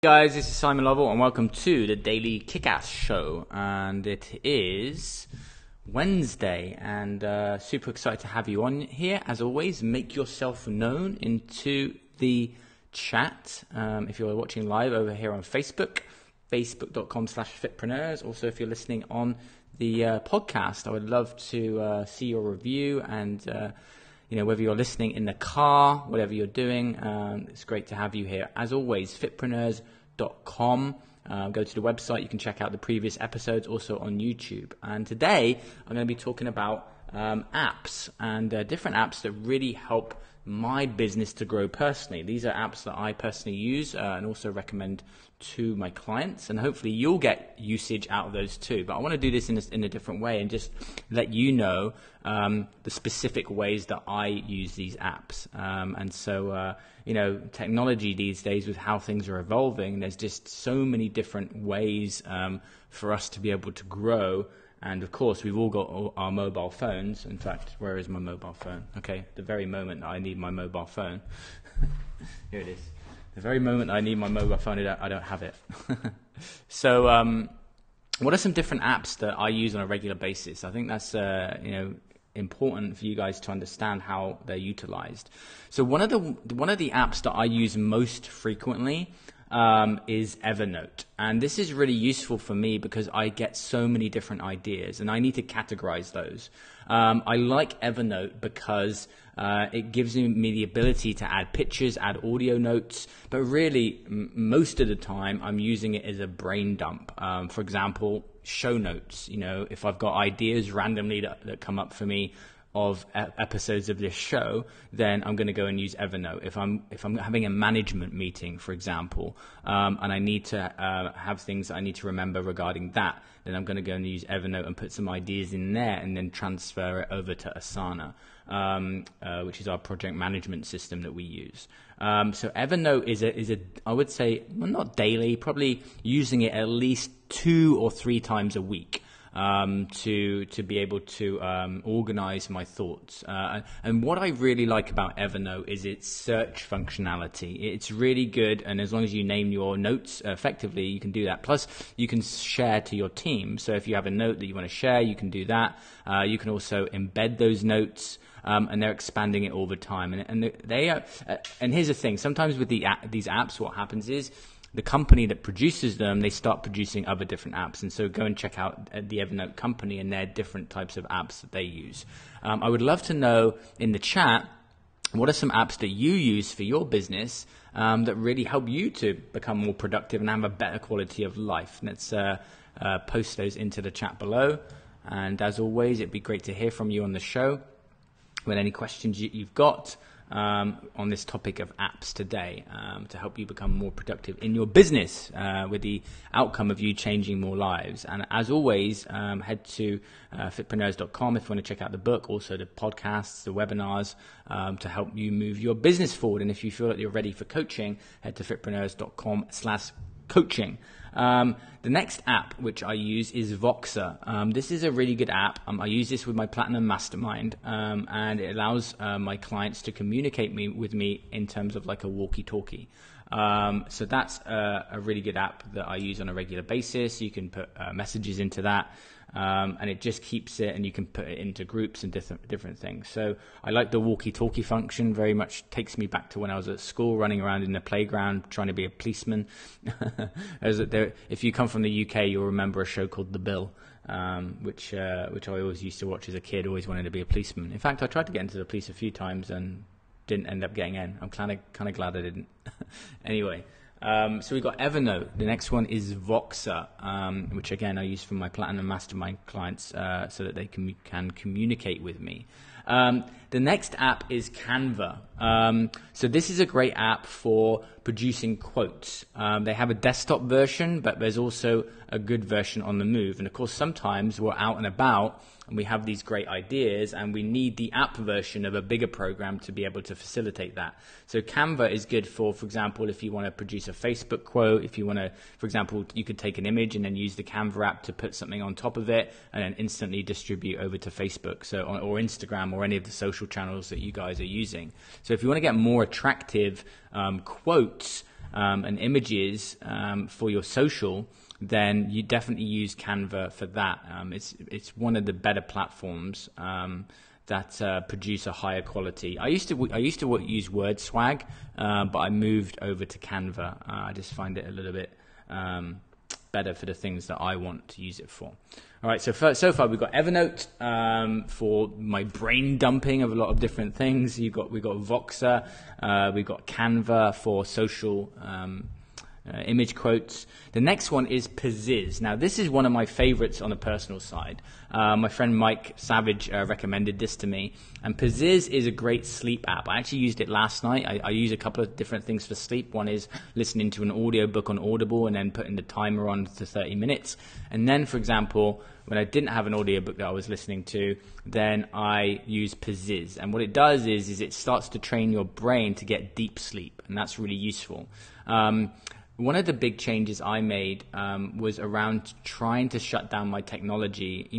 Guys, this is Simon Lovell and welcome to the Daily Kick-Ass Show, and it is Wednesday and super excited to have you on here. As always, make yourself known into the chat if you're watching live over here on Facebook, facebook.com/Fitpreneurs. Also, if you're listening on the podcast, I would love to see your review and whether you're listening in the car, whatever you're doing, it's great to have you here. As always, fitpreneurs.com. Go to the website. You can check out the previous episodes also on YouTube. And today, I'm going to be talking about apps and different apps that really help my business to grow personally. These are apps that I personally use and also recommend to my clients, and hopefully you'll get usage out of those too. But I want to do this in a different way and just let you know the specific ways that I use these apps. And so, technology these days, with how things are evolving, there's just so many different ways for us to be able to grow. And of course, we've all got our mobile phones. In fact, where is my mobile phone? Okay, the very moment that I need my mobile phone. Here it is. The very moment I need my mobile phone, I don't have it. So, what are some different apps that I use on a regular basis? I think that's important for you guys to understand how they're utilized. So one of the apps that I use most frequently is Evernote, and this is really useful for me because I get so many different ideas and I need to categorize those. I like Evernote because it gives me the ability to add pictures, add audio notes, but really most of the time I'm using it as a brain dump. For example, show notes. If I've got ideas randomly that come up for me of episodes of this show, then I'm going to go and use Evernote. If I'm having a management meeting, for example, and I need to have things that I need to remember regarding that, then I'm going to go and use Evernote and put some ideas in there and then transfer it over to Asana, which is our project management system that we use. So Evernote is a I would say, well, not daily, probably using it at least 2 or 3 times a week. To be able to organize my thoughts. And what I really like about Evernote is its search functionality. It's really good, and as long as you name your notes effectively, you can do that. Plus, you can share to your team. So if you have a note that you want to share, you can do that. You can also embed those notes. And they're expanding it all the time. And they are. And here's the thing: sometimes with these apps, what happens is, the company that produces them, they start producing other different apps. And so go and check out the Evernote company and their different types of apps that they use. I would love to know in the chat, what are some apps that you use for your business that really help you to become more productive and have a better quality of life? Let's post those into the chat below. And as always, it'd be great to hear from you on the show with any questions you've got on this topic of apps today, to help you become more productive in your business with the outcome of you changing more lives. And as always, head to fitpreneurs.com if you want to check out the book, also the podcasts, the webinars, to help you move your business forward. And if you feel that you're ready for coaching, head to fitpreneurs.com/coaching. The next app which I use is Voxer. This is a really good app. I use this with my Platinum Mastermind, and it allows my clients to communicate with me in terms of like a walkie-talkie. So that's a really good app that I use on a regular basis. You can put messages into that. And it just keeps it, and you can put it into groups and different things. So I like the walkie-talkie function. Very much takes me back to when I was at school, running around in the playground trying to be a policeman. If you come from the UK, you'll remember a show called The Bill, which I always used to watch as a kid. Always wanted to be a policeman. In fact, I tried to get into the police a few times and didn't end up getting in. I'm kind of glad I didn't. Anyway. So we've got Evernote. The next one is Voxer, which again I use for my Platinum Mastermind clients so that they can communicate with me. The next app is Canva. So this is a great app for producing quotes. They have a desktop version, but there's also a good version on the move. And of course, sometimes we're out and about and we have these great ideas and we need the app version of a bigger program to be able to facilitate that. So Canva is good for example, if you want to produce a Facebook quote, if you want to, for example, you could take an image and then use the Canva app to put something on top of it and then instantly distribute over to Facebook, or Instagram, or any of the social channels that you guys are using. So if you want to get more attractive quotes, and images for your social, then you definitely use Canva for that. It's one of the better platforms that produce a higher quality. I used to use WordSwag, but I moved over to Canva. I just find it a little bit better for the things that I want to use it for. All right, so far we've got Evernote for my brain dumping of a lot of different things. We've got Voxer, we've got Canva for social image quotes. The next one is Pizziz. Now, this is one of my favorites on the personal side. My friend Mike Savage recommended this to me, and Pizziz is a great sleep app. I actually used it last night. I use a couple of different things for sleep. One is listening to an audiobook on Audible and then putting the timer on to 30 minutes. And then, for example, when I didn't have an audiobook that I was listening to, then I use Pizziz. And what it does is it starts to train your brain to get deep sleep, and that's really useful. One of the big changes I made was around trying to shut down my technology,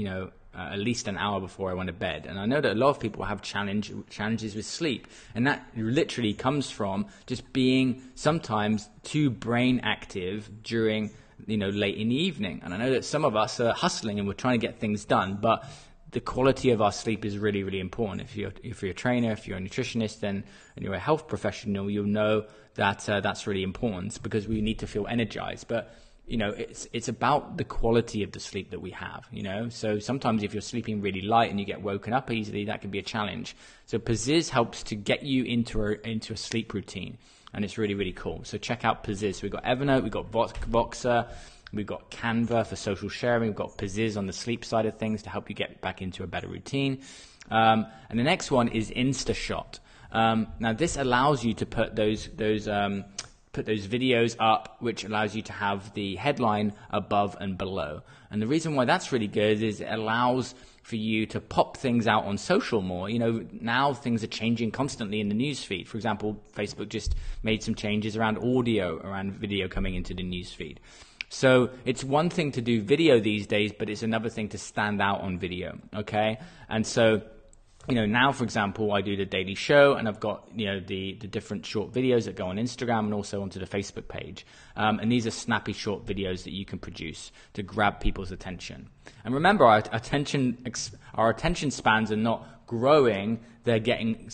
at least an hour before I went to bed. And I know that a lot of people have challenges with sleep, and that literally comes from just being sometimes too brain active during, late in the evening. And I know that some of us are hustling and we're trying to get things done, but the quality of our sleep is really, really important. If you're a trainer, if you're a nutritionist, and you're a health professional, you'll know that that's really important, because we need to feel energized. But it's about the quality of the sleep that we have. So sometimes if you're sleeping really light and you get woken up easily, that can be a challenge. So Pizziz helps to get you into a sleep routine, and it's really, really cool. So check out Pizziz. We've got Evernote, we've got Voxer, we've got Canva for social sharing. We've got Pizziz on the sleep side of things to help you get back into a better routine. And the next one is InstaShot. Now this allows you to put those videos up, which allows you to have the headline above and below. And the reason why that's really good is it allows for you to pop things out on social more. Now things are changing constantly in the news feed. For example, Facebook just made some changes around audio, around video coming into the news feed. So it's one thing to do video these days, but it's another thing to stand out on video, okay? And so, now, for example, I do the daily show, and I've got, the different short videos that go on Instagram and also onto the Facebook page. And these are snappy short videos that you can produce to grab people's attention. And remember, our attention spans are not growing, they're getting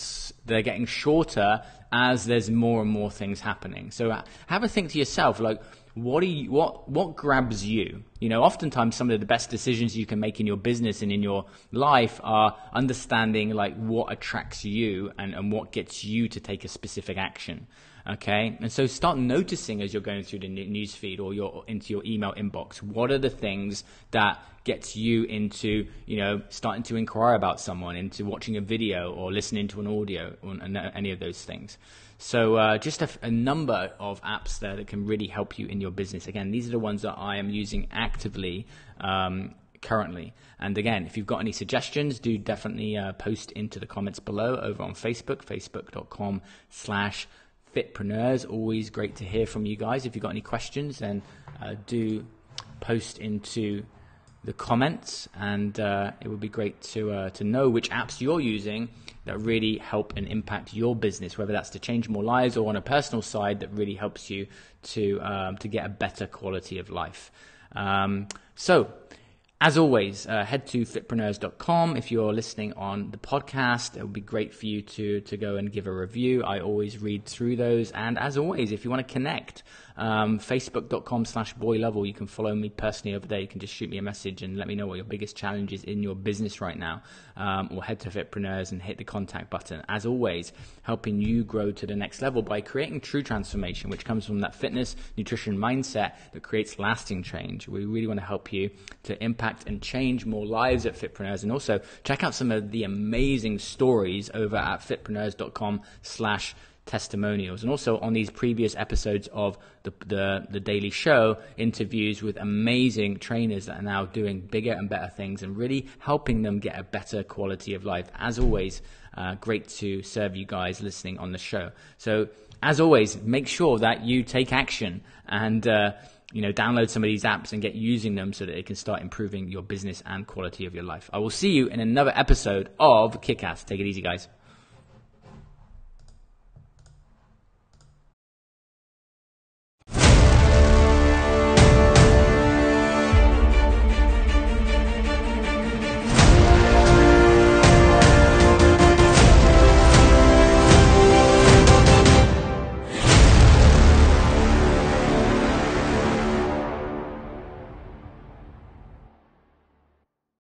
shorter as there's more and more things happening. So have a think to yourself, like, what grabs you? Oftentimes some of the best decisions you can make in your business and in your life are understanding like what attracts you and what gets you to take a specific action. Okay, and so start noticing as you're going through the news feed or into your email inbox, what are the things that gets you into, starting to inquire about someone, into watching a video or listening to an audio, or any of those things. So just a number of apps there that can really help you in your business. Again, these are the ones that I am using actively currently. And again, if you've got any suggestions, do definitely post into the comments below over on Facebook, facebook.com/Fitpreneurs. Always great to hear from you guys. If you've got any questions, then do post into the comments, and it would be great to know which apps you're using that really help and impact your business, whether that's to change more lives or on a personal side that really helps you to get a better quality of life. So as always, head to fitpreneurs.com. If you're listening on the podcast, it would be great for you to go and give a review. I always read through those. And as always, if you want to connect, facebook.com/boylevel. You can follow me personally over there. You can just shoot me a message and let me know what your biggest challenge is in your business right now. Or head to Fitpreneurs and hit the contact button. As always, helping you grow to the next level by creating true transformation, which comes from that fitness, nutrition mindset that creates lasting change. We really want to help you to impact and change more lives at Fitpreneurs. And also check out some of the amazing stories over at fitpreneurs.com/testimonials. And also on these previous episodes of the Daily Show, interviews with amazing trainers that are now doing bigger and better things and really helping them get a better quality of life. As always, great to serve you guys listening on the show. So as always, make sure that you take action and download some of these apps and get using them so that it can start improving your business and quality of your life. I will see you in another episode of Kick-Ass. Take it easy, guys.